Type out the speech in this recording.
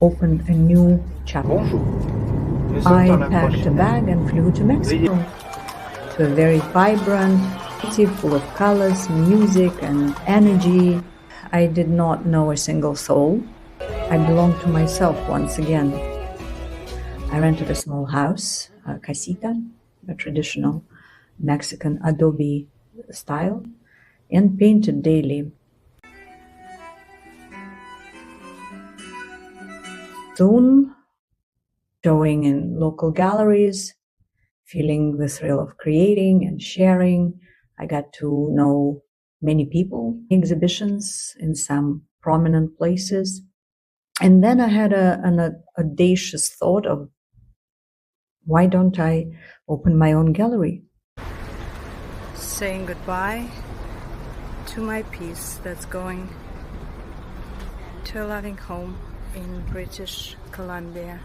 opened a new chapter. I packed a bag and flew to Mexico, to a very vibrant city full of colors, music, and energy. I did not know a single soul. I belonged to myself once again. I rented a small house, a casita, a traditional Mexican adobe style, and painted daily. Soon, showing in local galleries, feeling the thrill of creating and sharing. I got to know many people, exhibitions in some prominent places. And then I had an audacious thought of, why don't I open my own gallery? Saying goodbye to my piece that's going to a loving home in British Columbia.